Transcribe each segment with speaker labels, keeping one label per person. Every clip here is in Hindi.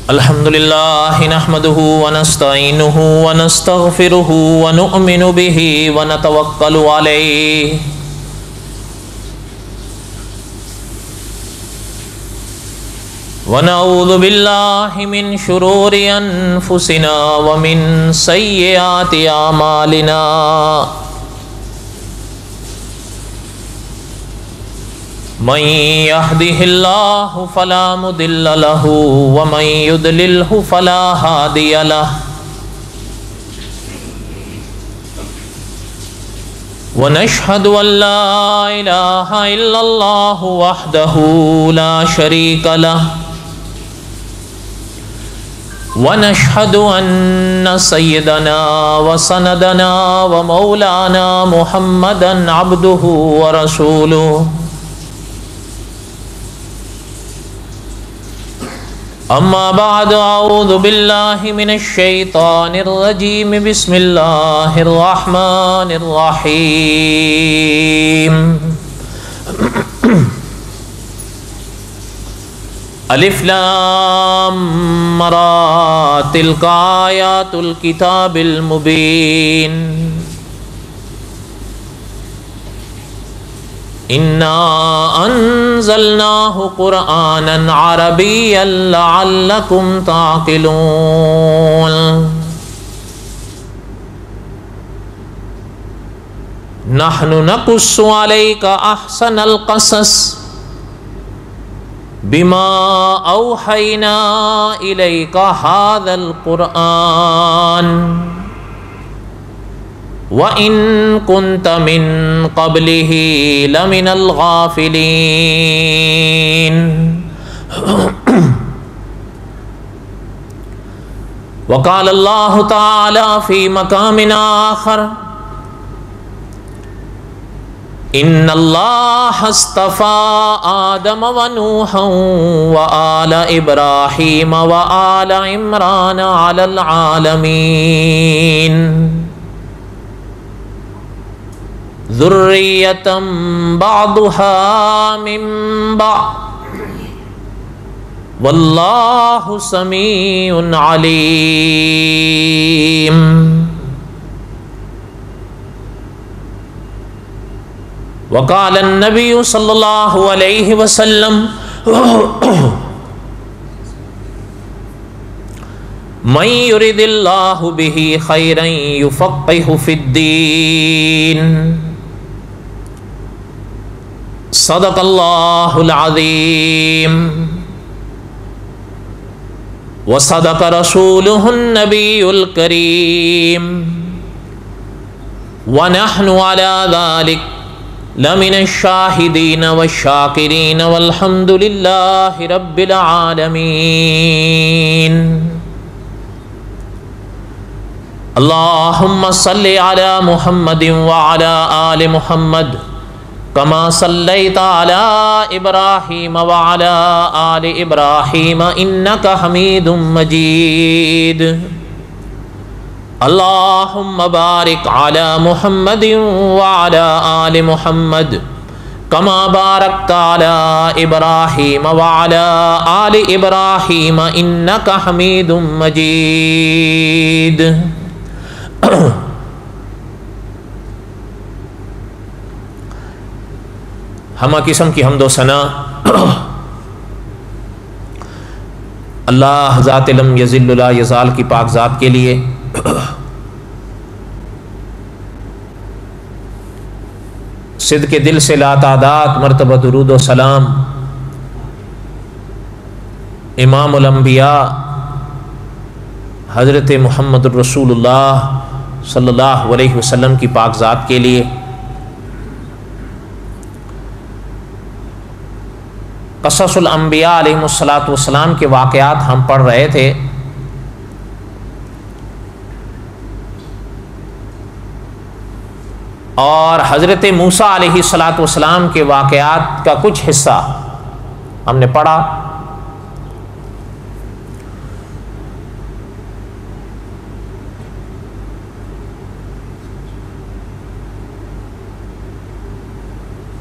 Speaker 1: अल्हम्दुलिल्लाह नहमदुहु व नस्तईनुहु व नस्तगफिरुहु व नुअमिनु बिही व नतवक्कलु अलैहि व नऊज़ु बिल्लाहि मिन शुरूरि अनफुसिना व मिन सय्यिआति अमालिना। मन यहदिहिल्लाहु फला मुदिल्ल लहु व मन युद्लिल्हु फला हादिय लहु। व नशहदु अल्ला इलाहा इल्लल्लाहु वहदहु ला शरीक लहु व नशहदु अन्न सय्यदना व सनदना व मौलाना मुहम्मदन अब्दुहु व रसूलुहु। अम्मा बाद अऊज़ु बिल्लाहि मिनश शैतानिर रजीम बिस्मिल्लाहिर रहमानिर रहीम। अलिफ लाम रा तिल्का आयातुल किताबिल मुबीन। इन्ना अंज़लनाहु क़ुरआनन अरबिय्यन लअल्लकुम ताक़िलून। नहनु नक़ुस्सु अलैका अहसनल क़सस बिमा औहैना इलैका हाज़ल क़ुरआन व इन कुन्त मिन क़ब्लिही लमिनल गाफ़िलीन। वक़ाल अल्लाहु तआला फ़ी मक़ामिन आख़र इन्नल्लाह अस्तफ़ा आदम व नूहन व आल इब्राहीम व आल इमरान अलल आलमीन ज़ुर्रियतम बअदुहा मिन बअद वल्लाहु समीउन अलीम। वक़ाल अन्नबिय्यु सल्लल्लाहु अलैहि वसल्लम मन युरिदिल्लाहु बिही खैरन युफ़क़्क़िहु फ़िद्दीन। सदक़ल्लाहुल अज़ीम व सदक़ रसूलुहुन नबियुल करीम व नहनु अला ज़ालिक लमिनश शाहिदीन वश्शाकिरीन वल्हम्दुलिल्लाहि रब्बिल आलमीन। अल्लाहुम्मा सल्लि अला मुहम्मदिन व अला आलि मुहम्मद कमा सल्लैता अला इब्राहीम व अला आलि इब्राहीम इन्नका हमीदुम मजीद। अल्लाहुम्मा बारिक अला मुहम्मदिन व अला आलि मुहम्मद कमा बारकता अला इब्राहीम व अला आलि इब्राहीम इन्नका हमीदुम मजीद। हमा किस्म की हम्दो सना अल्लाह ज़ात लम यज़िल्लु ला यज़ाल की पाक ज़ात के लिए सिद्क़े दिल से लातादाद मर्तबा दुरूद व सलाम इमामुल अंबिया हज़रत मुहम्मदुर रसूलुल्लाह सल्लल्लाहु अलैहि वसल्लम की पाक ज़ात के लिए। क़ससुल अंबिया अलैहिमुस्सलातु वस्सलाम के वाक़यात हम पढ़ रहे थे। और हज़रत मूसा अलैहिस्सलातु वस्सलाम के वाक़यात का कुछ हिस्सा हमने पढ़ा।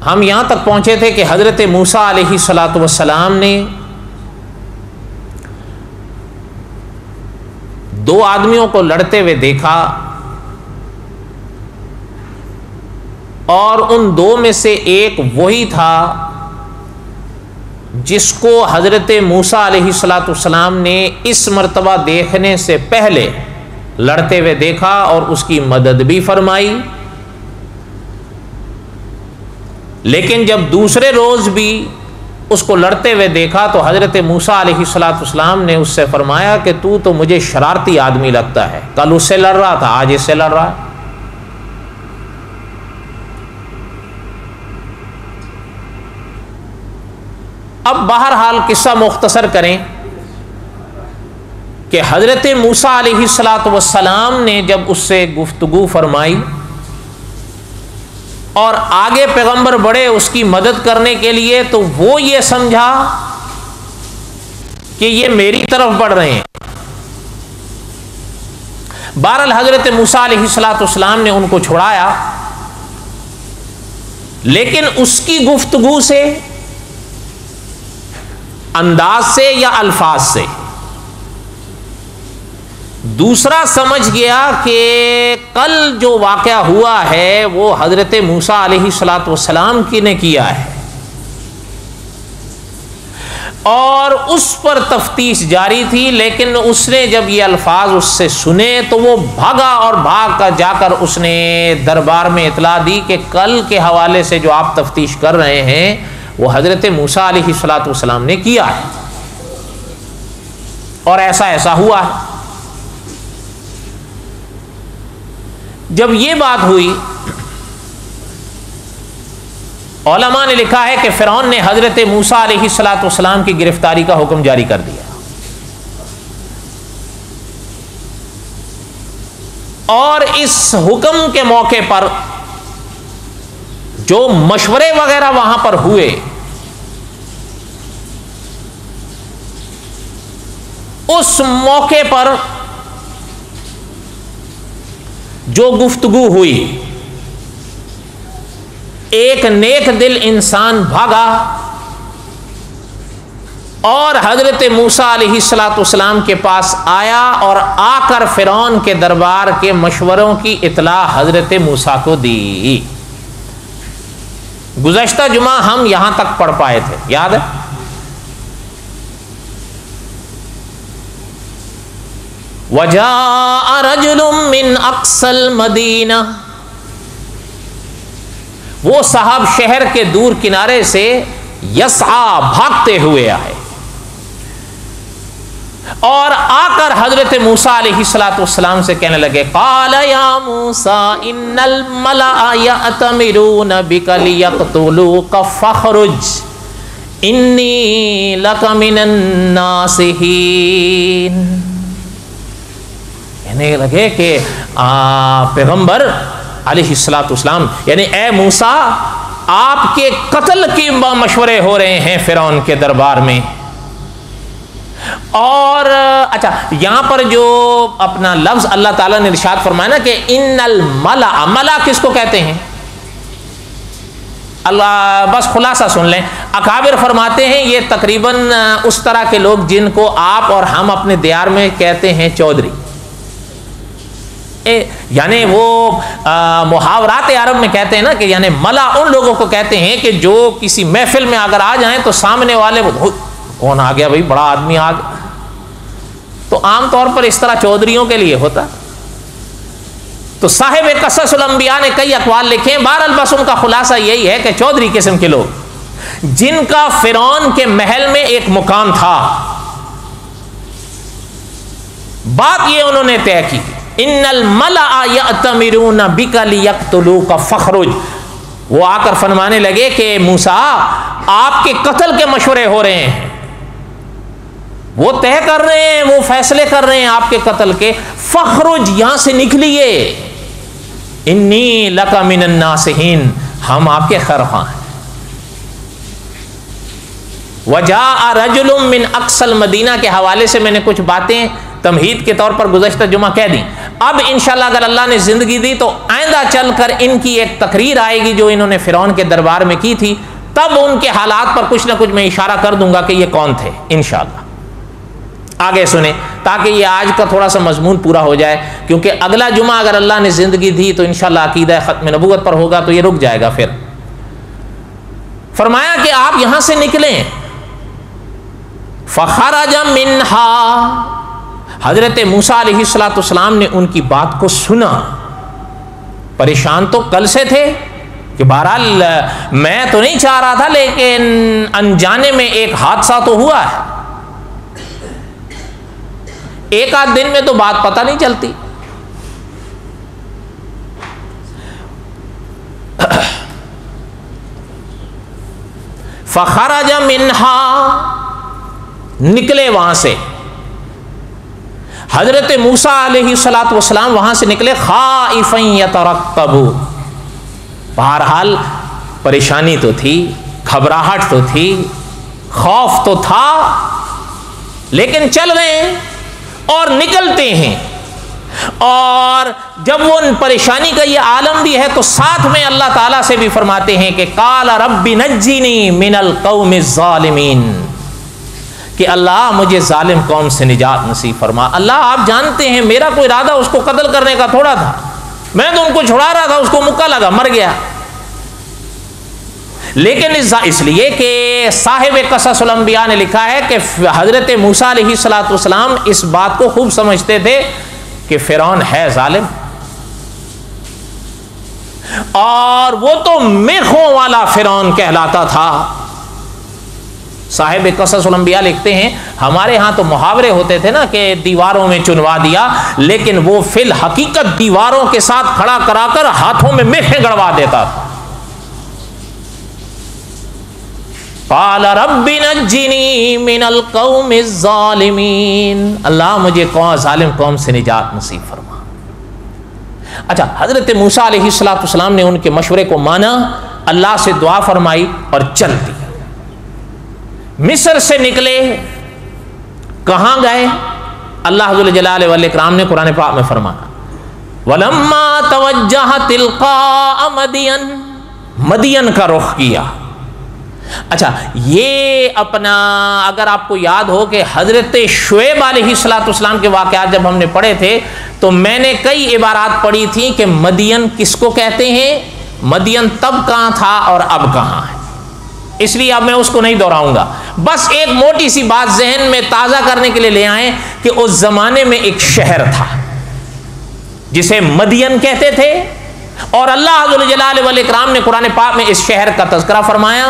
Speaker 1: हम यहाँ तक पहुँचे थे कि हज़रत मूसा अलैहिस्सलातु वस्सलाम ने दो आदमियों को लड़ते हुए देखा और उन दो में से एक वही था जिसको हज़रत मूसा अलैहिस्सलातु वस्सलाम ने इस मर्तबा देखने से पहले लड़ते हुए देखा और उसकी मदद भी फरमाई। लेकिन जब दूसरे रोज़ भी उसको लड़ते हुए देखा तो हज़रत मूसा अलैहिस्सलातु वस्सलाम ने उससे फरमाया कि तू तो मुझे शरारती आदमी लगता है, कल उससे लड़ रहा था, आज इससे लड़ रहा है। अब बहरहाल किस्सा मुख्तसर करें कि हज़रत मूसा अलैहिस्सलातु वस्सलाम ने जब उससे गुफ्तगू फरमाई और आगे पैगंबर बढ़े उसकी मदद करने के लिए, तो वो ये समझा कि ये मेरी तरफ बढ़ रहे हैं। बहरहाल हज़रत मूसा अलैहिस्सलातु वस्सलाम ने उनको छुड़ाया, लेकिन उसकी गुफ्तगू से, अंदाज से या अल्फाज से दूसरा समझ गया कि कल जो वाक़या हुआ है वो हज़रत मूसा अलैहिस्सलातु वस्सलाम की ने किया है, और उस पर तफ्तीश जारी थी। लेकिन उसने जब ये अल्फाज उससे सुने तो वो भागा और भाग कर जाकर उसने दरबार में इतला दी कि कल के हवाले से जो आप तफ्तीश कर रहे हैं वो हज़रत मूसा अलैहिस्सलातु वस्सलाम ने किया है और ऐसा ऐसा हुआ है। जब ये बात हुई, उलमा ने लिखा है कि फ़िरौन ने हज़रत मूसा अलैहिस्सलातु वस्सलाम की गिरफ्तारी का हुक्म जारी कर दिया, और इस हुक्म के मौके पर जो मशवरे वगैरह वहां पर हुए, उस मौके पर जो गुफ्तगू हुई, एक नेक दिल इंसान भागा और हज़रत मूसा अलैहिस्सलातु वस्सलाम के पास आया और आकर फ़िरौन के दरबार के मशवरों की इत्ला हज़रत मूसा को दी। गुज़श्ता जुमा हम यहां तक पढ़ पाए थे, याद है? वजाअ रजुलुम मिन अक्सल मदीना, वो साहब शहर के दूर किनारे से यस्आ भागते हुए आए और आकर हज़रत मूसा अलैहिस्सलातु वस्सलाम से कहने लगे, क़ाल या मूसा इन्नल मलअ यअतमिरून बिका लियक़्तुलूका फ़ख़रुज इन्नी लका मिनन नासिहीन। कहने लगे कि पैगंबर अलैहिस्सलातु वस्सलाम, यानी ए मूसा, आपके कत्ल के मशवरे हो रहे हैं फ़िरौन के दरबार में। और अच्छा, यहां पर जो अपना लफ्ज अल्लाह ताला ने इरशाद फरमाया ना कि इन्नल मला, मला किसको कहते हैं? अल्लाह, बस खुलासा सुन लें। अकाबिर फरमाते हैं ये तकरीबन उस तरह के लोग जिनको आप और हम अपने दियार में कहते हैं चौधरी, यानी वो मुहावरात अरब में कहते हैं ना कि यानी मला उन लोगों को कहते हैं कि जो किसी महफिल में अगर आ जाएं तो सामने वाले वो कौन आ गया भाई, बड़ा आदमी आ गया। तो आमतौर पर इस तरह चौधरियों के लिए होता। तो साहिब क़ससुल अंबिया ने कई अक़वाल लिखे हैं, बहरहाल बस उनका खुलासा यही है कि चौधरी किस्म के लोग जिनका फ़िरौन के महल में एक मुकाम था, बात ये उन्होंने तय की, इन्नल मलअ यअतमिरून बिका लियक़्तुलूका फ़ख़रुज। वो आकर फरमाने लगे कि मूसा, आपके कत्ल के मशवरे हो रहे हैं, वो तय कर रहे हैं, वो फैसले कर रहे हैं आपके कत्ल के, फ़ख़रुज, यहां से निकलिए, इन्नी लका मिनन नासिहीन, हम आपके खैरख़्वाह हैं। वजाअ रजुलुम मिन अक्सल मदीना के हवाले से मैंने कुछ बातें तमहीद के तौर पर गुज़श्ता जुमा कह दी। अब इंशाल्लाह अगर अल्लाह ने ज़िंदगी दी तो आइंदा चलकर इनकी एक तकरीर आएगी जो इन्होंने फ़िरौन के दरबार में की थी, तब उनके हालात पर कुछ ना कुछ मैं इशारा कर दूंगा कि ये कौन थे। इंशाल्लाह आगे सुने ताकि ये आज का थोड़ा सा मजमून पूरा हो जाए, क्योंकि अगला जुमा अगर अल्लाह ने ज़िंदगी दी तो इंशाल्लाह अकीदा ख़त्म नबूवत पर होगा, तो ये रुक जाएगा। फिर फरमाया कि आप यहां से निकलें। फ़ख़रज मिन्हा, हजरत मूसा अलैहिस्सलाम ने उनकी बात को सुना। परेशान तो कल से थे कि बहरहाल मैं तो नहीं चाह रहा था, लेकिन अनजाने में एक हादसा तो हुआ है। एक आध दिन में तो बात पता नहीं चलती। फ़ख़रज मिन्हा, निकले वहां से। हजरत मूसा अलैहिस्सलाम वहां से निकले खाइफन यतरक्कबू, बहरहाल परेशानी तो थी, घबराहट तो थी, खौफ तो था, लेकिन चल रहे हैं और निकलते हैं। और जब वो परेशानी का ये आलम भी है तो साथ में अल्लाह ताला से भी फरमाते हैं कि काला रब्बी नज्जिनी मिनल कौमिज़ ज़ालिमीन, कि अल्लाह मुझे जालिम कौम से निजात नसीब फरमा। अल्लाह आप जानते हैं मेरा कोई इरादा उसको कत्ल करने का थोड़ा था, मैं तो उनको छुड़ा रहा था, उसको मुक्का लगा, मर गया। लेकिन इसलिए कि साहिब क़ससुल अंबिया ने लिखा है कि हजरत मूसा अलैहिस्सलाम इस बात को खूब समझते थे कि फ़िरौन है जालिम, और वो तो मेखों वाला फ़िरौन कहलाता था। साहिब क़ससुल अंबिया लिखते हैं हमारे यहाँ तो मुहावरे होते थे ना कि दीवारों में चुनवा दिया, लेकिन वो फिल हकीकत दीवारों के साथ खड़ा कराकर हाथों में मेखें गड़वा देता था। क़ाला रब्बी नज्जिनी मिनल क़ौमिज़ ज़ालिमीन, अल्लाह मुझे जालिम कौम से निजात नसीब फरमा। अच्छा, हजरत मूसा अलैहिस्सलाम ने उनके मशवरे को माना, अल्लाह से दुआ फरमाई और चल दी। मिस्र से निकले, कहां गए? अल्लाह जुल जलाल वल इकराम ने कुरान पाक में फरमाया वलम्मा तवज्जह तिलका मदियन, मदियन का रुख किया। अच्छा, ये अपना अगर आपको याद हो कि हजरत शुएब अलैहिस्सलाम के वाक़यात जब हमने पढ़े थे तो मैंने कई इबारात पढ़ी थी कि मदियन किसको कहते हैं, मदियन तब कहां था और अब कहां है, इसलिए अब मैं उसको नहीं दोहराऊंगा। बस एक मोटी सी बात जहन में ताज़ा करने के लिए ले आए कि उस जमाने में एक शहर था जिसे मदियन कहते थे, और अल्लाह जुल जलाल वल इकराम ने कुरान पाक में इस शहर का तज़किरा फरमाया।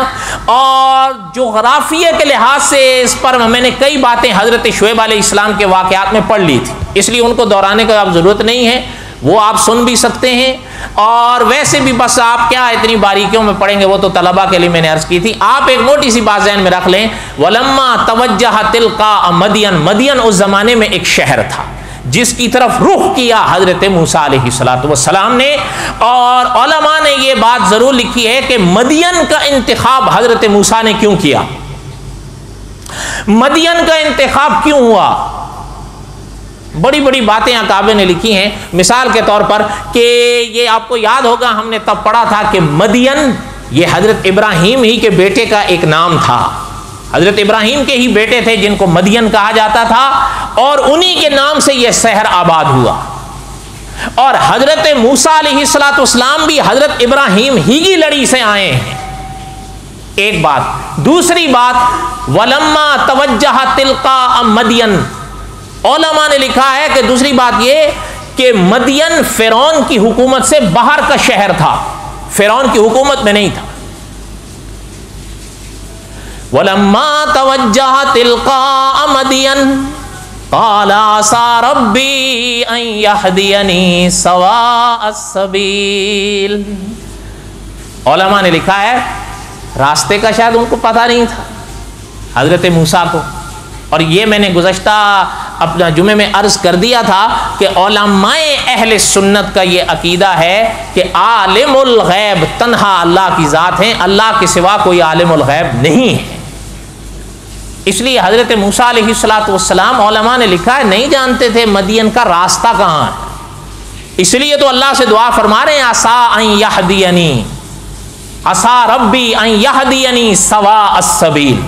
Speaker 1: और जोग्राफिया के लिहाज से इस पर मैंने कई बातें हजरत शुएब अलैहिस्सलाम के वाक़यात में पढ़ ली थी, इसलिए उनको दोहराने की अब ज़रूरत नहीं है, वो आप सुन भी सकते हैं। और वैसे भी बस आप क्या इतनी बारीकियों में पढ़ेंगे, वो तो तलबा के लिए मैंने अर्ज़ की थी। आप एक मोटी सी बात ज़हन में रख लें, वलम्मा तवज्जह तिलका मदियन, मदियन उस ज़माने में एक शहर था जिसकी तरफ रुख किया हजरत मूसा अलैहिस्सलाम ने। और उलमा ने ये बात ज़रूर लिखी है कि मदियन का इंतखाब हजरत मूसा ने क्यों किया, मदियन का इंतखाब क्यों हुआ, बड़ी बड़ी बातें अकाबे ने लिखी हैं। मिसाल के तौर पर कि ये आपको याद होगा हमने तब पढ़ा था कि मदियन ये हजरत इब्राहीम ही के बेटे का एक नाम था, हजरत इब्राहीम के ही बेटे थे जिनको मदियन कहा जाता था, और उन्हीं के नाम से यह शहर आबाद हुआ। और हजरत मूसा अलैहिस्सलाम भी हजरत इब्राहीम ही की लड़ी से आए हैं, एक बात। दूसरी बात वलम्मा तवज्जह तिलका मदियन, उलमा ने लिखा है कि दूसरी बात यह कि मदियन फ़िरौन की हुकूमत से बाहर का शहर था, फ़िरौन की हुकूमत में नहीं था। वलम्मा तवज्जह तिलका मदियन क़ाला असा रब्बी अन यहदियनी सवाअस सबील। उलमा ने लिखा है रास्ते का शायद उनको पता नहीं था हजरत मूसा को, और ये मैंने गुज़श्ता अपना जुमे में अर्ज़ कर दिया था कि उलमाए अहले सुन्नत का ये अकीदा है कि आलिमुल गैब तन्हा अल्लाह की ज़ात है, अल्लाह के सिवा कोई आलिमुल गैब नहीं है। इसलिए हज़रत मूसा अलैहिस्सलाम उलमा ने लिखा है नहीं जानते थे मदियन का रास्ता कहाँ है, इसलिए तो अल्लाह से दुआ फरमा रहे हैं, असा अन यहदियनी, असा रब्बी अन यहदियनी सवा अस्सबील,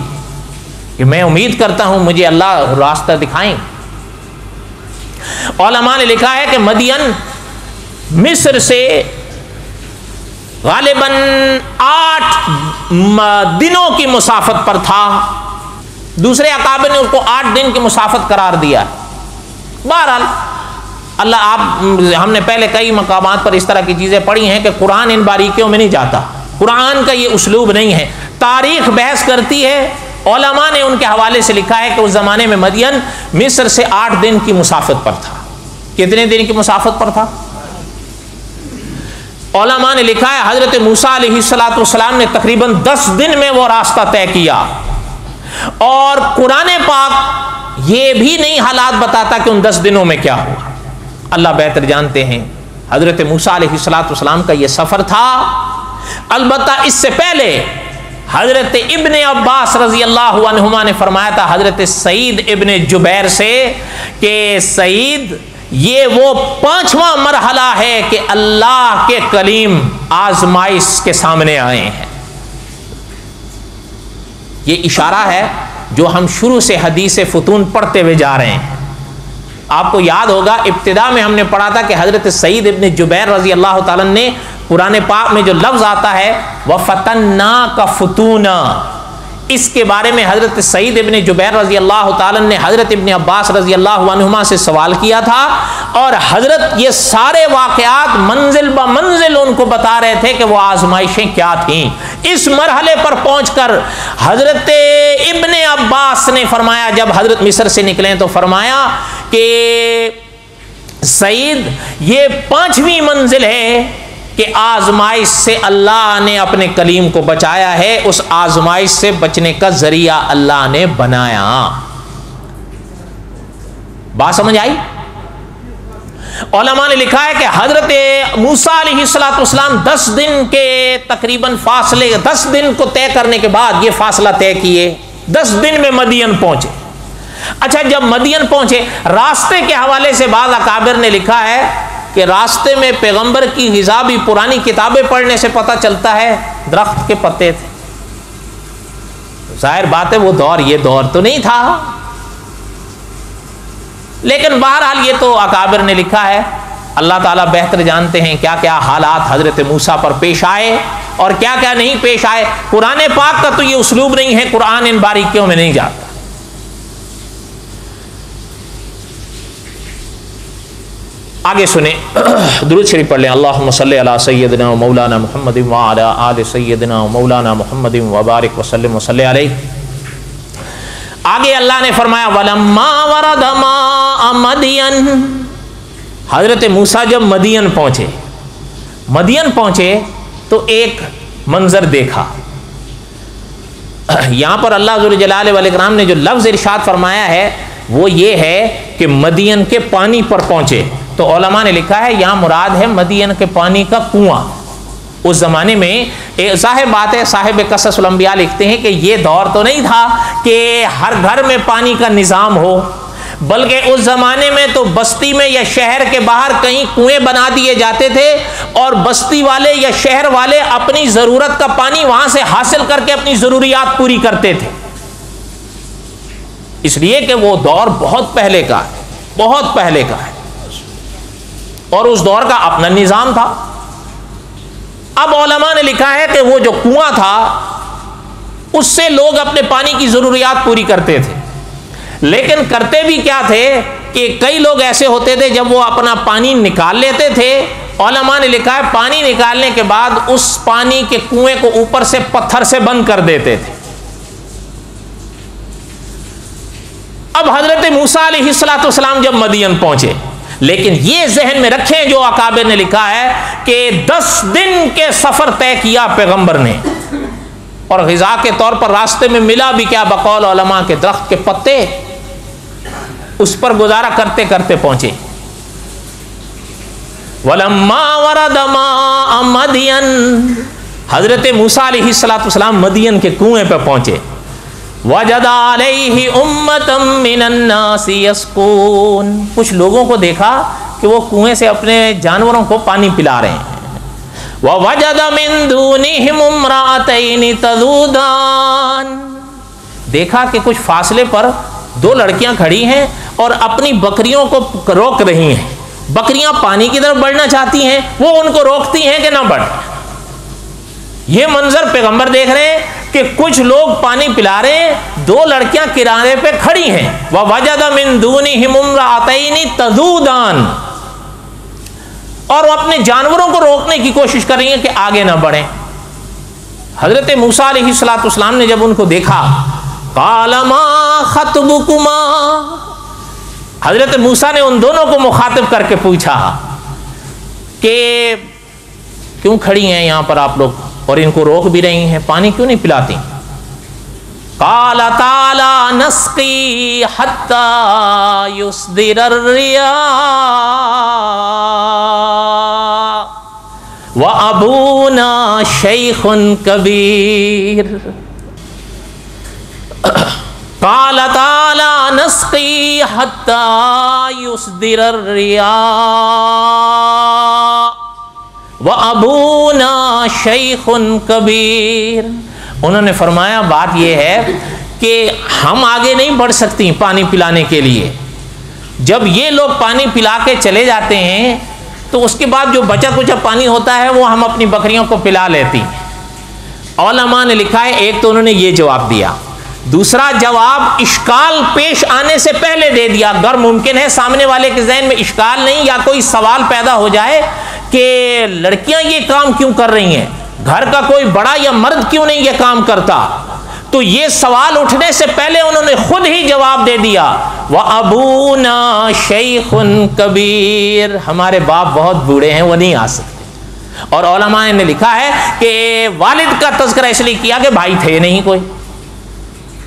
Speaker 1: कि मैं उम्मीद करता हूं मुझे अल्लाह रास्ता दिखाएं। उलमा ने लिखा है कि मदियन मिस्र से गालिबन 8 दिनों की मुसाफत पर था। दूसरे अकाबिर ने उसको 8 दिन की मुसाफत करार दिया। बहरहाल अल्लाह, हमने पहले कई मकामात पर इस तरह की चीज़ें पढ़ी हैं कि कुरान इन बारीकियों में नहीं जाता, कुरान का ये उसलूब नहीं है। तारीख बहस करती है, उलमा ने उनके हवाले से लिखा है कि उस ज़माने में मदियन मिस्र से 8 दिन की मुसाफत पर था। कितने दिन की मुसाफत पर था? उलमा ने लिखा है हज़रत मूसा अलैहिस्सलाम ने तकरीबन 10 दिन में वो रास्ता तय किया, और कुरान पाक ये भी नहीं हालात बताता कि उन 10 दिनों में क्या हुआ। अल्लाह बेहतर जानते हैं। हज़रत मूसा अलैहिस्सलाम का ये सफ़र था। अलबत्ता इससे पहले हज़रत इब्ने अब्बास रज़ी अल्लाहु अन्हुमा ने फरमाया था हज़रत सईद इब्ने जुबैर से कि सईद, ये वो 5वां मरहला है कि अल्लाह के कलीम आजमाइश के सामने आए हैं। ये इशारा है जो हम शुरू से हदीस फुतून पढ़ते हुए जा रहे हैं। आपको याद होगा इब्तिदा में हमने पढ़ा था कि हज़रत सईद इब्ने जुबैर रज़ी अल्लाह ताला ने कुरान पाक में जो लफ्ज़ आता है वह फतन्ना का फुतूना, इसके बारे में हज़रत सईद इब्ने जुबैर रज़ी अल्लाह ताला ने हज़रत इब्ने अब्बास रज़ी अल्लाह अन्हुमा से सवाल किया था, और हज़रत ये सारे वाक़यात मंजिल ब मंजिल उनको बता रहे थे कि वो आजमाइशें क्या थीं। इस मरहले पर पहुंचकर हज़रत इब्ने अब्बास ने फरमाया, जब हज़रत मिस्र से निकले तो फरमाया कि सईद, ये 5वीं मंजिल है कि आजमाइश से अल्लाह ने अपने कलीम को बचाया है, उस आजमाइश से बचने का जरिया अल्लाह ने बनाया। बात समझ आई? उलमा ने लिखा है कि हजरत मूसा अलैहिस्सलाम 10 दिन के तकरीबन फासले, 10 दिन को तय करने के बाद ये फासला तय किए, 10 दिन में मदियन पहुंचे। अच्छा, जब मदियन पहुंचे, रास्ते के हवाले से बाज़ अकाबिर ने लिखा है कि रास्ते में पैगंबर की ग़िज़ा भी पुरानी किताबें पढ़ने से पता चलता है दरख्त के पत्ते थे। जाहिर बात है वो दौर ये दौर तो नहीं था, लेकिन बहरहाल ये तो अकाबिर ने लिखा है। अल्लाह ताला बेहतर जानते हैं क्या क्या हालात हज़रत मूसा पर पेश आए और क्या क्या नहीं पेश आए। कुरान पाक का तो ये उसलूब नहीं है, कुरान इन बारीकियों में नहीं जाता। आगे सुने, दुरूद शरीफ पढ़ लें। अल्लाहुम्मा सल्लि अला सय्यदिना व मौलाना मुहम्मदिन व अला आलि सय्यदिना व मौलाना मुहम्मदिन व बारिक व सल्लिम व सल्लि अलैहि। आगे अल्लाह ने फरमाया वलम्मा वरद माअ मदियन, हजरत मूसा जब मदियन पहुंचे तो एक मंजर देखा। यहां पर अल्लाह ज़ुल जलाल वल इकराम ने जो लफ्ज़ इरशाद फरमाया है वो ये है कि मदियन के पानी पर पहुंचे। तो उलमा ने लिखा है यहाँ मुराद है मदियन के पानी का कुआं। उस ज़माने में ज़ाहिर बात है, साहिब क़ससुल अंबिया लिखते हैं कि ये दौर तो नहीं था कि हर घर में पानी का निज़ाम हो, बल्कि उस ज़माने में तो बस्ती में या शहर के बाहर कहीं कुएं बना दिए जाते थे और बस्ती वाले या शहर वाले अपनी ज़रूरत का पानी वहाँ से हासिल करके अपनी ज़रूरियात पूरी करते थे। इसलिए कि वो दौर बहुत पहले का है, बहुत पहले का है, और उस दौर का अपना निज़ाम था। अब उलमा ने लिखा है कि वो जो कुआं था उससे लोग अपने पानी की ज़रूरियात पूरी करते थे, लेकिन करते भी क्या थे कि कई लोग ऐसे होते थे जब वो अपना पानी निकाल लेते थे, उलमा ने लिखा है पानी निकालने के बाद उस पानी के कुएं को ऊपर से पत्थर से बंद कर देते थे। अब हजरत मूसा अलैहिस्सलाम जब मदियन पहुंचे, लेकिन ये जहन में रखें जो अकाबिर ने लिखा है कि 10 दिन के सफर तय किया पैगंबर ने, और ग़िज़ा के तौर पर रास्ते में मिला भी क्या, बकौल उलमा के दरख्त के पत्ते, उस पर गुजारा करते करते पहुंचे। वलम्मा वरद माअ मदियन, हजरत मूसा अलैहिस्सलाम मदियन के कुएं पर पहुंचे। वजदा अलैहि उम्मतम मिनन नासी यसकून, कुछ लोगों को देखा कि वो कुएं से अपने जानवरों को पानी पिला रहे हैं। ववजद मिन दूनिहिम इम्राअतैनि तज़ूदान, देखा कि कुछ फासले पर दो लड़कियां खड़ी हैं और अपनी बकरियों को रोक रही हैं। बकरियां पानी की तरफ बढ़ना चाहती हैं, वो उनको रोकती हैं कि ना बढ़। ये मंजर पैगंबर देख रहे हैं कि कुछ लोग पानी पिला रहे हैं, दो लड़कियां किनारे पे खड़ी हैं। ववजद मिन दूनिहिम इम्राअतैनि तज़ूदान, और वो अपने जानवरों को रोकने की कोशिश कर रही हैं कि आगे ना बढ़ें। हजरत मूसा अलैहिस्सलाम ने जब उनको देखा, क़ाल मा ख़त्बुकुमा, हजरत मूसा ने उन दोनों को मुखातिब करके पूछा कि क्यों खड़ी हैं यहां पर आप लोग और इनको रोक भी रही हैं, पानी क्यों नहीं पिलाती? क़ाल ताला नस्क़ी हत्ता युस्दिरर रिया व अबूना शैख़ुन कबीर। क़ाल ताला नस्क़ी हत्ता युस्दिरर रिया व अबूना शैख़ुन कबीर। उन्होंने फरमाया बात यह है कि हम आगे नहीं बढ़ सकती पानी पिलाने के लिए। जब ये लोग पानी पिला के चले जाते हैं तो उसके बाद जो बचा कुचा पानी होता है वो हम अपनी बकरियों को पिला लेती हैं। उलमा ने लिखा है, एक तो उन्होंने ये जवाब दिया, दूसरा जवाब इश्काल पेश आने से पहले दे दिया। अगर मुमकिन है सामने वाले के ज़हन में इश्काल नहीं या कोई सवाल पैदा हो जाए कि लड़कियां ये काम क्यों कर रही हैं, घर का कोई बड़ा या मर्द क्यों नहीं ये काम करता, तो ये सवाल उठने से पहले उन्होंने खुद ही जवाब दे दिया, व अबूना शैख़ुन कबीर, हमारे बाप बहुत बूढ़े हैं, वो नहीं आ सकते। और उलमा ने लिखा है कि वालिद का तज़किरा इसलिए किया कि भाई थे नहीं,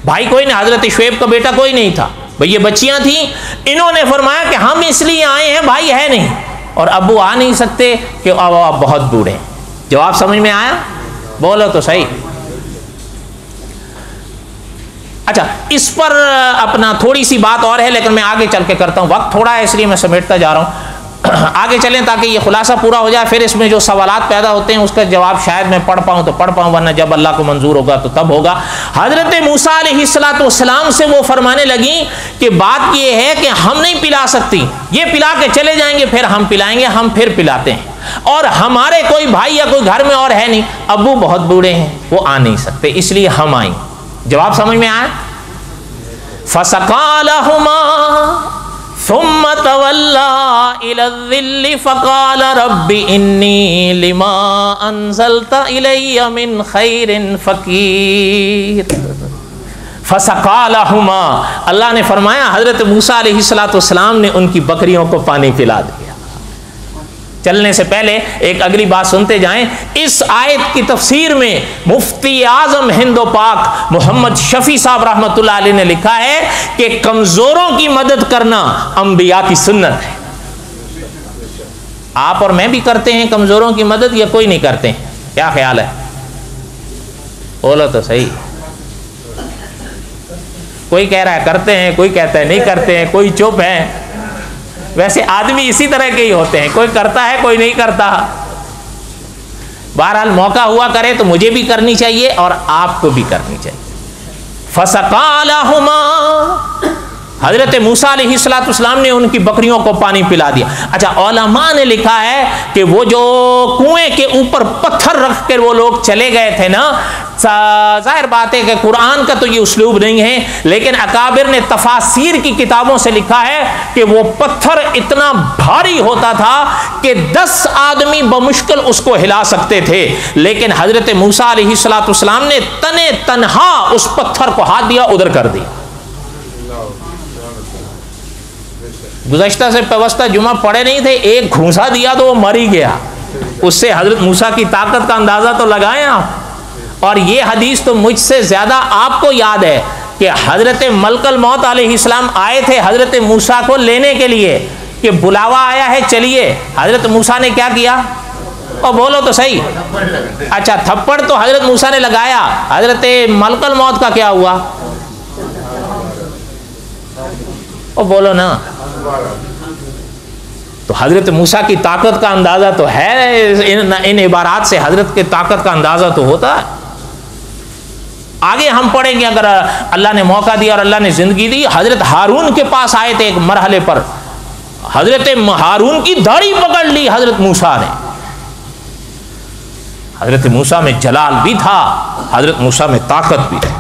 Speaker 1: भाई कोई नहीं, हजरत शुएब का बेटा कोई नहीं था, भाई ये बच्चियां थी। इन्होंने फरमाया कि हम इसलिए आए हैं, भाई है नहीं और अब्बू आ नहीं सकते कि अब आप बहुत बूढ़े हैं। जवाब समझ में आया? बोलो तो सही। अच्छा, इस पर अपना थोड़ी सी बात और है, लेकिन मैं आगे चल के करता हूँ, वक्त थोड़ा है इसलिए मैं समेटता जा रहा हूँ। आगे चलें ताकि ये खुलासा पूरा हो जाए, फिर इसमें जो सवालात पैदा होते हैं उसका जवाब शायद मैं पढ़ पाऊँ तो पढ़ पाऊँ, वरना जब अल्लाह को मंजूर होगा तो तब होगा। हजरत मूसा अलैहिस्सलाम से वो फरमाने लगी कि बात ये है कि हम नहीं पिला सकती, ये पिला के चले जाएंगे, फिर हम पिलाएंगे, हम फिर पिलाते हैं, और हमारे कोई भाई या कोई घर में और है नहीं, अब्बू बहुत बूढ़े हैं, वो आ नहीं सकते, इसलिए हम आए। जवाब समझ में आया? फसक़ालहुमा सुम्मा तवल्ला इलज़्ज़िल्लि फ़क़ाल रब्बि इन्नी लिमा अंज़लता इलय्या मिन खैरिन फ़क़ीर। फसक़ालहुमा, अल्लाह ने फरमाया हज़रत मूसा अलैहिस्सलाम ने उनकी बकरियों को पानी पिला दिया। चलने से पहले एक अगली बात सुनते जाएं। इस आयत की तफसीर में मुफ्ती आज़म हिंदो पाक मोहम्मद शफी साहब रहमतुल्लाह अलैह ने लिखा है कि कमज़ोरों की मदद करना अंबिया की सुन्नत है। आप और मैं भी करते हैं कमज़ोरों की मदद या कोई नहीं करते हैं? क्या ख्याल है? बोलो तो सही। कोई कह रहा है करते हैं, कोई कहता है नहीं करते हैं, कोई चुप है। वैसे आदमी इसी तरह के ही होते हैं, कोई करता है कोई नहीं करता। बहरहाल मौका हुआ करे तो मुझे भी करनी चाहिए और आपको भी करनी चाहिए। फसक़ालहुमा, हजरत मूसा अलैहिस्सलाम ने उनकी बकरियों को पानी पिला दिया। अच्छा, उलमा ने लिखा है कि वो जो कुएं के ऊपर पत्थर रख कर वो लोग चले गए थे ना, जाहिर बात है कि कुरान का तो ये उसलूब नहीं है, लेकिन अकाबिर ने तफासीर की किताबों से लिखा है कि वो पत्थर इतना भारी होता था कि 10 आदमी बमुश्किल उसको हिला सकते थे, लेकिन हजरत मूसा अलैहिस्सलाम ने तने तन्हा उस पत्थर को हाथ दिया, उधर कर दिया। गुज़श्ता से व्यवस्था जुमा पड़े नहीं थे, एक घूंसा दिया तो वो मर ही गया। उससे हजरत मूसा की ताकत का अंदाजा तो लगाएं आप। और ये हदीस तो मुझसे ज्यादा आपको याद है कि हजरत मलकल मौत अलैहिस्सलाम आए थे हजरत मूसा को लेने के लिए कि बुलावा आया है चलिए। हजरत मूसा ने क्या किया? और बोलो तो सही। अच्छा, थप्पड़ तो हजरत मूसा ने लगाया, हजरत मलकल मौत का क्या हुआ? और बोलो ना। तो हजरत मूसा की ताकत का अंदाजा तो है, इन इबारात से हजरत की ताकत का अंदाजा तो होता है। आगे हम पढ़ेंगे, अगर अल्लाह ने मौका दिया और अल्लाह ने जिंदगी दी, हजरत हारून के पास आए थे एक मरहले पर, हजरत हारून की दाढ़ी पकड़ ली हजरत मूसा ने। हजरत मूसा में जलाल भी था, हजरत मूसा में ताकत भी थी,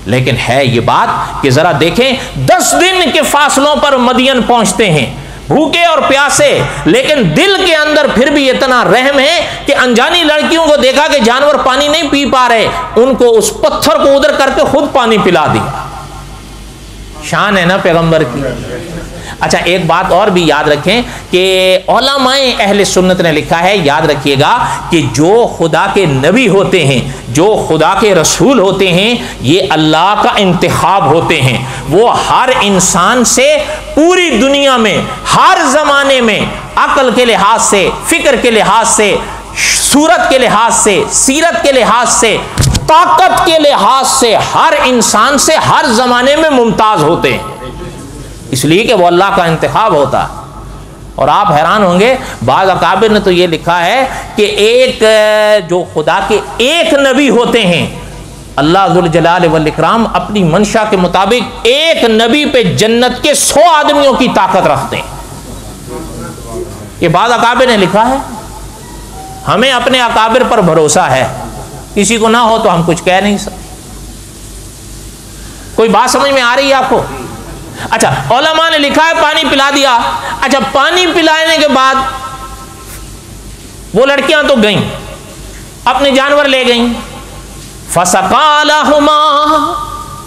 Speaker 1: लेकिन है ये बात कि जरा देखें 10 दिन के फासलों पर मदियन पहुंचते हैं, भूखे और प्यासे, लेकिन दिल के अंदर फिर भी इतना रहम है कि अनजानी लड़कियों को देखा कि जानवर पानी नहीं पी पा रहे, उनको उस पत्थर को उधर करके खुद पानी पिला दिया। शान है ना पैगंबर की। अच्छा, एक बात और भी याद रखें कि उलमाए अहले सुन्नत ने लिखा है, याद रखिएगा, कि जो खुदा के नबी होते हैं, जो खुदा के रसूल होते हैं, ये अल्लाह का इंतखाब होते हैं। वो हर इंसान से पूरी दुनिया में, हर जमाने में, अक्ल के लिहाज से, फिक्र के लिहाज से, सूरत के लिहाज से, सीरत के लिहाज से, ताकत के लिहाज से, हर इंसान से हर जमाने में मुमताज होते हैं, इसलिए कि वो अल्लाह का इंतखाब होता है। और आप हैरान होंगे, बाज़ अकाबिर ने तो ये लिखा है कि एक जो खुदा के एक नबी होते हैं, अल्लाह ज़ुल जलाल वल इकराम अपनी मंशा के मुताबिक एक नबी पे जन्नत के 100 आदमियों की ताकत रखते हैं। ये बाज़ अकाबिर ने लिखा है। हमें अपने अकाबिर पर भरोसा है, किसी को ना हो तो हम कुछ कह नहीं सकते। कोई बात समझ में आ रही है आपको? अच्छा, उलमा ने लिखा है पानी पिला दिया। अच्छा, पानी पिलाने के बाद वो लड़कियां तो गईं, अपने जानवर ले गईं। फसकालहुमा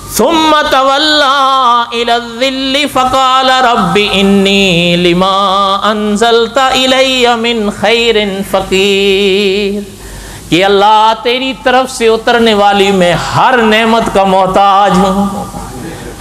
Speaker 1: सुम्मा तवल्ला इला ज़िल्लि फ़क़ाल रब्बि इन्नी लिमा अंज़लता इलैया मिन खैरिन फ़क़ीर, कि अल्लाह तेरी तरफ से उतरने वाली मैं हर नेमत का मोहताज हूँ।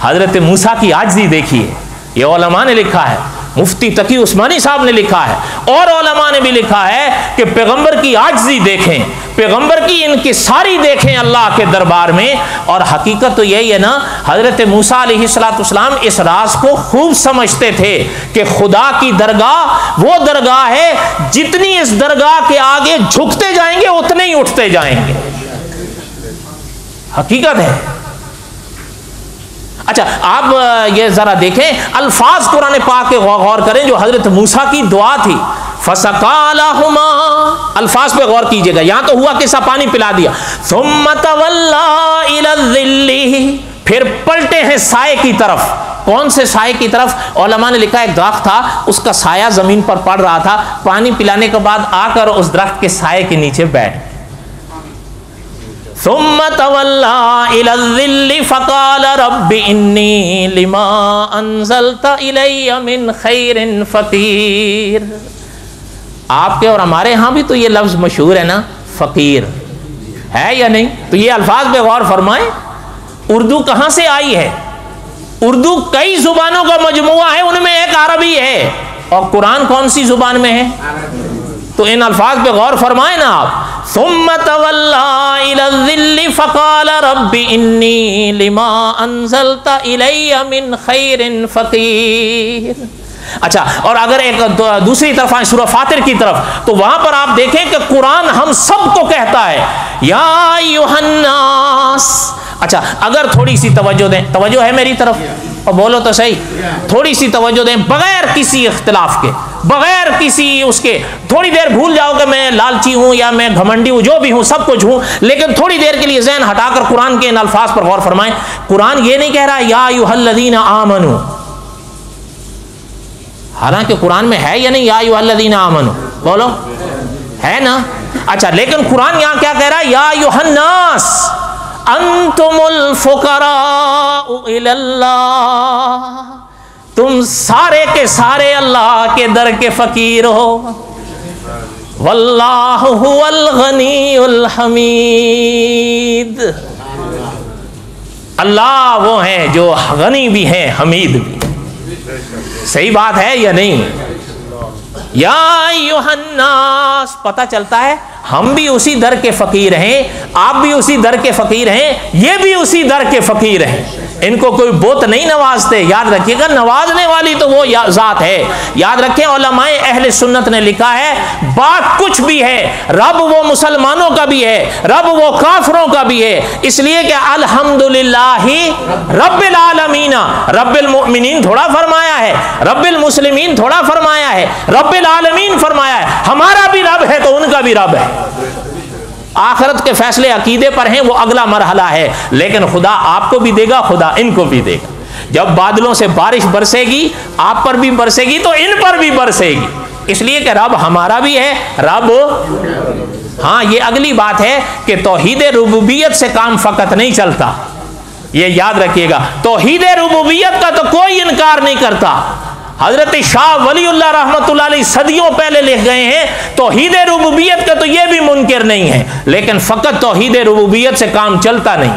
Speaker 1: हजरत मूसा की आजिज़ी देखिए, ये उलमा ने लिखा है, मुफ्ती तकी उस्मानी साहब ने लिखा है, और उलमा ने भी लिखा है कि पैगंबर की आजिज़ी देखें, पैगंबर की इनकिसारी देखें अल्लाह के दरबार में। और हकीकत तो यही है ना, हजरत मूसा अलैहिस्सलाम इस राज को खूब समझते थे कि खुदा की दरगाह वो दरगाह है, जितनी इस दरगाह के आगे झुकते जाएंगे उतने ही उठते जाएंगे। हकीकत है। अच्छा, आप ये जरा देखें, अल्फाज कुरान पाक के गौर करें, जो हजरत मूसा की दुआ थी, फसकालहुमा, अल्फाज पे गौर कीजिएगा। यहां तो हुआ कि पानी पिला दिया, सुम्मा तवल्ला इला ज़िल्लि, फिर पलटे हैं साए की तरफ। कौन से साए की तरफ? उलमा ने लिखा, एक दरख्त था, उसका साया जमीन पर पड़ रहा था, पानी पिलाने के बाद आकर उस दरख्त के साए के नीचे बैठ। सुम्मा तवल्ला इला ज़िल्लि फ़क़ाल रब्बि इन्नी लिमा अंज़लता इलैया मिन खैरिन फ़क़ीर। आपके और हमारे यहाँ भी तो ये लफ्ज़ मशहूर है ना, फ़कीर, है या नहीं? तो ये अल्फाज पे गौर फरमाएं, उर्दू कहाँ से आई है? उर्दू कई जुबानों का मजमुआ है, उनमें एक अरबी है। और कुरान कौन सी जुबान में है? तो इन अल्फाज पे गौर फरमाए ना आप। सुम्मा तवल्ला इला ज़िल्लि फ़क़ाल रब्बि इन्नी लिमा अंज़लता इलैया मिन खैरिन फ़क़ीर। अच्छा, और अगर एक दूसरी तरफ आए सूरह फातिर की तरफ, तो वहां पर आप देखें कि कुरान हम सबको कहता है, या अय्युहन्नास। अच्छा, अगर थोड़ी सी तवज्जो दें, तवज्जो है मेरी तरफ, और बोलो तो सही, थोड़ी सी तवज्जो दें, बगैर किसी इख्तिलाफ के, बगैर किसी उसके, थोड़ी देर भूल जाओ कि मैं लालची हूं या मैं घमंडी हूं, जो भी हूं, सब कुछ हूं, लेकिन थोड़ी देर के लिए ज़हन हटाकर कुरान के इन अल्फाज पर गौर फरमाएं। कुरान ये नहीं कह रहा या अय्युहल्लज़ीना आमनू, हालांकि कुरान में है या नहीं या अय्युहल्लज़ीना आमनू, बोलो, है ना? अच्छा, लेकिन कुरान यहां क्या कह रहा है? या अय्युहन्नास अंतुमुल फुकराउ इलल्लाह, तुम सारे के सारे अल्लाह के दर के फकीर हो। वल्लाहु हुवल गनीयुल हमीद, अल्लाह वो हैं जो गनी भी हैं, हमीद भी। सही बात है या नहीं? या अय्युहन्नास, पता चलता है हम भी उसी दर के फकीर हैं, आप भी उसी दर के फकीर हैं, ये भी उसी दर के फकीर हैं। इनको कोई बुत नहीं नवाजते। याद रखिएगा, नवाजने वाली तो वो जात है। याद रखें, उलमाए अहले सुन्नत ने लिखा है, बात कुछ भी है, रब वो मुसलमानों का भी है, रब वो काफिरों का भी है। इसलिए कि अल्हम्दुलिल्लाहि रब्बिल आलमीन, रब्बिल मुमिनीन थोड़ा फरमाया है, रब्बिल मुस्लिमीन थोड़ा फरमाया है, रब्बिल आलमीन फरमाया है। हमारा भी रब है तो उनका भी रब है। आखिरत के फैसले अकीदे पर हैं, वो अगला मरहला है। लेकिन खुदा आपको भी देगा, खुदा इनको भी देगा। जब बादलों से बारिश बरसेगी, आप पर भी बरसेगी तो इन पर भी बरसेगी। इसलिए कि रब हमारा भी है, रब। हाँ, ये अगली बात है कि तौहीद रुबूबियत से काम फकत नहीं चलता। ये याद रखिएगा, तौहीद रुबूबियत का तो कोई इनकार नहीं करता। हजरत शाह वलीउल्लाह रहमतुल्लाह अलैह सदियों पहले लिख गए हैं, तौहीद रुबूबियत का तो यह भी मुनकिर नहीं है, लेकिन फकत तौहीद रुबूबियत से काम चलता नहीं।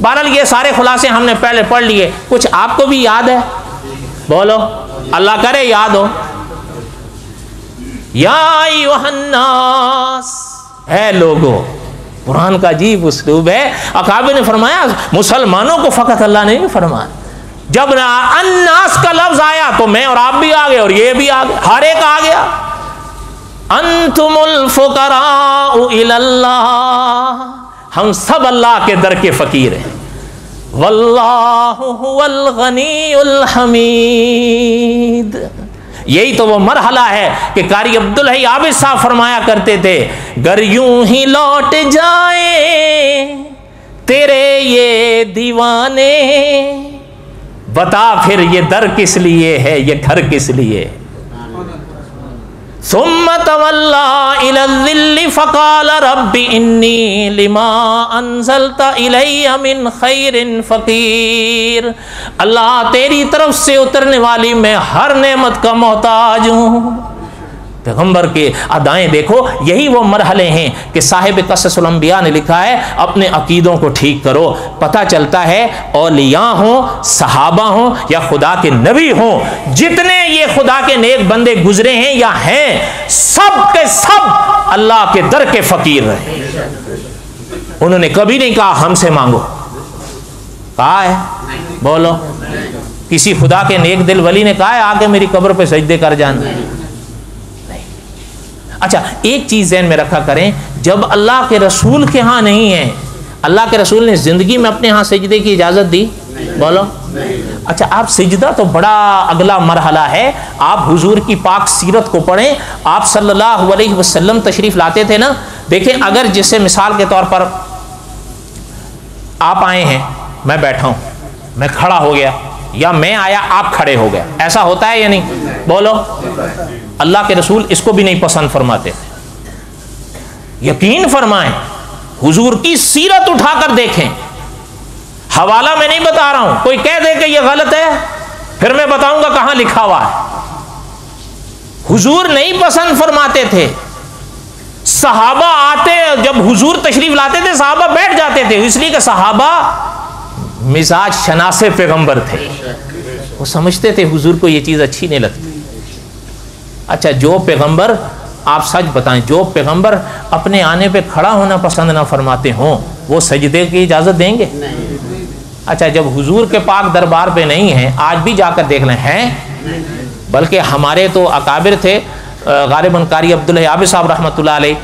Speaker 1: बहरहाल ये सारे खुलासे हमने पहले पढ़ लिए। कुछ आपको भी याद है? बोलो, अल्लाह करे याद हो। या अय्युहन्नास, है लोगो। कुरान का अजीब उस्लूब है। अकाबे ने फरमाया मुसलमानों को फकत अल्लाह ने नहीं फरमाया। जब अन्नास का लफ्ज आया तो मैं और आप भी आ गए और ये भी आ गए, हर एक आ गया। अंतुमुल फुकराउ इलल्लाह, हम सब अल्लाह के दर के फकीर हैं। वल्लाहु हुवल गनीयुल हमीद। यही तो वो मरहला है कि कारी अब्दुल हई आबिद साहब फरमाया करते थे, गर यूं ही लौट जाए तेरे ये दीवाने, बता फिर ये दर किस लिए है, ये घर किस लिए। सुम्मा तवल्ला इलल्लिल्लि फकाल रब्बि इन्नी लिमा अंज़लता इलैया मिन खैरिन फकीर। अल्लाह, तेरी तरफ से उतरने वाली मैं हर नेमत का मोहताज हूँ। पैगंबर के अदाएं देखो, यही वो मरहले हैं कि साहिब क़ससुल अंबिया ने लिखा है, अपने अकीदों को ठीक करो। पता चलता है औलिया हों, सहाबा हों या खुदा के नबी हों, जितने ये खुदा के नेक बंदे गुजरे हैं या हैं, सब के सब अल्लाह के दर के फकीर रहे। उन्होंने कभी नहीं कहा हमसे मांगो। कहा है? बोलो, किसी खुदा के नेक दिल वली ने कहा है आके मेरी कब्र पे सजदे कर जाना? अच्छा, एक चीज ज़हन में रखा करें, जब अल्लाह के रसूल के यहाँ नहीं है, अल्लाह के रसूल ने जिंदगी में अपने यहाँ सजदे की इजाजत दी? बोलो। अच्छा, आप सजदा तो बड़ा अगला मरहला है। आप हुजूर की पाक सीरत को पढ़ें। आप सल्लल्लाहु अलैहि वसल्लम तशरीफ लाते थे ना। देखें, अगर जैसे मिसाल के तौर पर आप आए हैं, मैं बैठा हूं, मैं खड़ा हो गया, या मैं आया आप खड़े हो गए, ऐसा होता है या नहीं? बोलो। अल्लाह के रसूल इसको भी नहीं पसंद फरमाते थे। यकीन फरमाएं, हुजूर की सीरत उठाकर देखें। हवाला मैं नहीं बता रहा हूं, कोई कह दे कि यह गलत है, फिर मैं बताऊंगा कहां लिखा हुआ है। हुजूर नहीं पसंद फरमाते थे। सहाबा आते, जब हुजूर तशरीफ लाते थे, सहाबा बैठ जाते थे, इसलिए कि सहाबा मिजाज शनासे पैगंबर थे। वो समझते थे हुजूर को ये चीज अच्छी नहीं लगती। अच्छा, जो पैगंबर, आप सच बताएं, जो पैगंबर अपने आने पे खड़ा होना पसंद ना फरमाते हों, वो सजदे की इजाजत देंगे? अच्छा, जब हुजूर के पाक दरबार पे नहीं है, आज भी जाकर देख लें, हैं। बल्कि हमारे तो अकाबिर थे, गालिबन कारी अब्दुल हई आबिद साहब रहमतुल्लाह अलैह,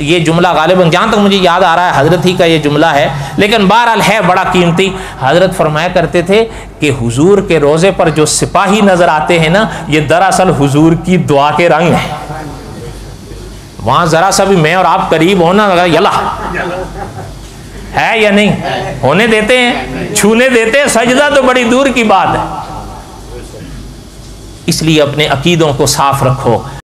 Speaker 1: ये जुमला गालिबन जहाँ तक मुझे याद आ रहा है हजरत ही का ये जुमला है, लेकिन बहरहाल है बड़ा कीमती। हजरत फरमाया करते थे कि हुजूर के रोज़े पर जो सिपाही नजर आते हैं ना, ये दरअसल हुजूर की दुआ के रंग है। वहाँ जरा सा भी मैं और आप करीब होना, यला है या नहीं, होने देते हैं, छूने देते हैं, सजदा तो बड़ी दूर की बात है। इसलिए अपने अकीदों को साफ रखो।